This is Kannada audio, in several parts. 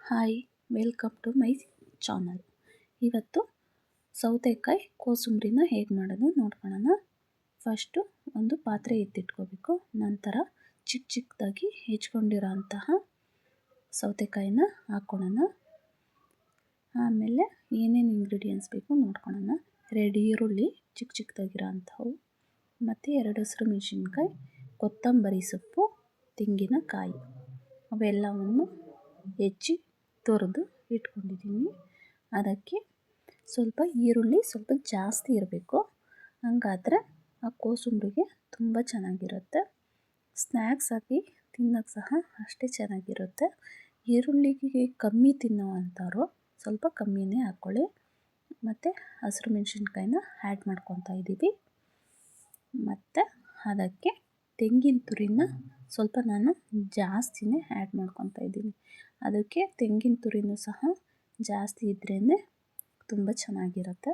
Hi, welcome to my channel. ಇವತ್ತು ಸೌತೆಕಾಯಿ ಕೋಸಂಬರಿನ ಹೇಗೆ ಮಾಡೋದು ನೋಡ್ಕೊಳ್ಳೋಣ. ಫಸ್ಟು ಒಂದು ಪಾತ್ರೆ ಎತ್ತಿಟ್ಕೋಬೇಕು. ನಂತರ ಚಿಕ್ಕ ಚಿಕ್ಕದಾಗಿ ಹೆಚ್ಕೊಂಡಿರೋ ಅಂತಹ ಸೌತೆಕಾಯಿನ ಹಾಕ್ಕೊಳ್ಳೋಣ. ಆಮೇಲೆ ಏನೇನು ಇಂಗ್ರೀಡಿಯೆಂಟ್ಸ್ ಬೇಕು ನೋಡ್ಕೊಳ್ಳೋಣ. ರೆಡ್ ಈರುಳ್ಳಿ ಚಿಕ್ಕ ಚಿಕ್ಕದಾಗಿರೋ ಅಂಥವು, ಮತ್ತು 2 ಹಸಿರು ಮೆಣಸಿನ್ಕಾಯಿ, ಕೊತ್ತಂಬರಿ ಸೊಪ್ಪು, ತೆಂಗಿನಕಾಯಿ ಅವೆಲ್ಲವನ್ನು ಹೆಚ್ಚಿ ತೊರೆದು ಇಟ್ಕೊಂಡಿದ್ದೀನಿ. ಅದಕ್ಕೆ ಸ್ವಲ್ಪ ಈರುಳ್ಳಿ ಸ್ವಲ್ಪ ಜಾಸ್ತಿ ಇರಬೇಕು, ಹಂಗಾದರೆ ಆ ಕೋಸಂಬರಿಗೆ ತುಂಬ ಚೆನ್ನಾಗಿರುತ್ತೆ. ಸ್ನ್ಯಾಕ್ಸ್ ಆಗಿ ತಿನ್ನೋಕ್ಕೆ ಸಹ ಅಷ್ಟೇ ಚೆನ್ನಾಗಿರುತ್ತೆ. ಈರುಳ್ಳಿಗೆ ಕಮ್ಮಿ ತಿನ್ನೋ ಅಂಥವ್ರು ಸ್ವಲ್ಪ ಕಮ್ಮಿನೇ ಹಾಕ್ಕೊಳ್ಳಿ. ಮತ್ತು ಹಸಿರು ಮೆಣಸಿನ್ಕಾಯಿನ ಆ್ಯಡ್ ಮಾಡ್ಕೊತಾ ಇದ್ದೀವಿ. ಮತ್ತು ಅದಕ್ಕೆ ತೆಂಗಿನ ತುರಿನ ಸ್ವಲ್ಪ ನಾನು ಜಾಸ್ತಿನೇ ಆ್ಯಡ್ ಮಾಡ್ಕೊತಾ ಇದ್ದೀನಿ. ಅದಕ್ಕೆ ತೆಂಗಿನ ತುರಿನೂ ಸಹ ಜಾಸ್ತಿ ಇದ್ರೇ ತುಂಬ ಚೆನ್ನಾಗಿರುತ್ತೆ,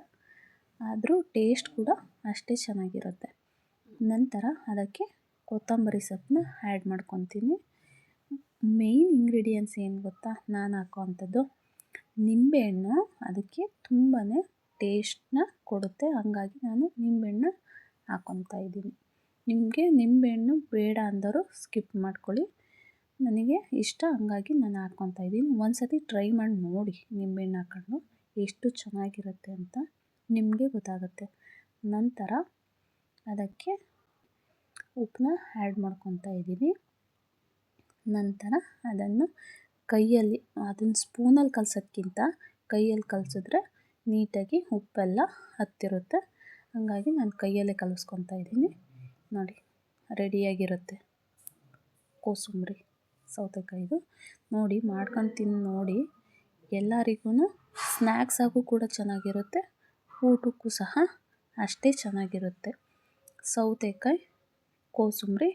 ಆದರೂ ಟೇಸ್ಟ್ ಕೂಡ ಅಷ್ಟೇ ಚೆನ್ನಾಗಿರುತ್ತೆ. ನಂತರ ಅದಕ್ಕೆ ಕೊತ್ತಂಬರಿ ಸೊಪ್ಪನ್ನ ಆ್ಯಡ್ ಮಾಡ್ಕೊತೀನಿ. ಮೇಯ್ನ್ ಇಂಗ್ರೀಡಿಯೆಂಟ್ಸ್ ಏನು ಗೊತ್ತಾ, ನಾನು ಹಾಕೋವಂಥದ್ದು ನಿಂಬೆಹಣ್ಣು. ಅದಕ್ಕೆ ತುಂಬಾ ಟೇಸ್ಟನ್ನ ಕೊಡುತ್ತೆ, ಹಾಗಾಗಿ ನಾನು ನಿಂಬೆಹಣ್ಣು ಹಾಕ್ಕೊತಾ ಇದ್ದೀನಿ. ನಿಮಗೆ ನಿಂಬೆಹಣ್ಣು ಬೇಡ ಅಂದವರು ಸ್ಕಿಪ್ ಮಾಡ್ಕೊಳ್ಳಿ. ನನಗೆ ಇಷ್ಟ, ಹಂಗಾಗಿ ನಾನು ಹಾಕ್ಕೊತಾ ಇದ್ದೀನಿ. ಒಂದು ಸತಿ ಟ್ರೈ ಮಾಡಿ ನೋಡಿ, ನಿಂಬೆಹಣ್ಣು ಹಾಕ್ಕೊಂಡು ಎಷ್ಟು ಚೆನ್ನಾಗಿರುತ್ತೆ ಅಂತ ನಿಮಗೆ ಗೊತ್ತಾಗುತ್ತೆ. ನಂತರ ಅದಕ್ಕೆ ಉಪ್ಪನ್ನ ಆ್ಯಡ್ ಮಾಡ್ಕೊತಾ ಇದ್ದೀನಿ. ನಂತರ ಅದನ್ನು ಕೈಯಲ್ಲಿ, ಅದನ್ನು ಸ್ಪೂನಲ್ಲಿ ಕಲಸೋದ್ಕಿಂತ ಕೈಯಲ್ಲಿ ಕಲಸಿದ್ರೆ ನೀಟಾಗಿ ಉಪ್ಪೆಲ್ಲ ಹತ್ತಿರುತ್ತೆ. ಹಾಗಾಗಿ ನಾನು ಕೈಯಲ್ಲೇ ಕಲಿಸ್ಕೊತಾ ಇದ್ದೀನಿ. ನೋಡಿ, ರೆಡಿಯಾಗಿರುತ್ತೆ ಕೋಸಂಬರಿ ಸೌತೆಕಾಯಿದು. ನೋಡಿ, ಮಾಡ್ಕೊಂಡು ತಿಂದು ನೋಡಿ. ಎಲ್ಲರಿಗೂ ಸ್ನ್ಯಾಕ್ಸ್ ಆಗು ಕೂಡ ಚೆನ್ನಾಗಿರುತ್ತೆ, ಊಟಕ್ಕೂ ಸಹ ಅಷ್ಟೇ ಚೆನ್ನಾಗಿರುತ್ತೆ. ಸೌತೆಕಾಯಿ ಕೋಸಂಬರಿ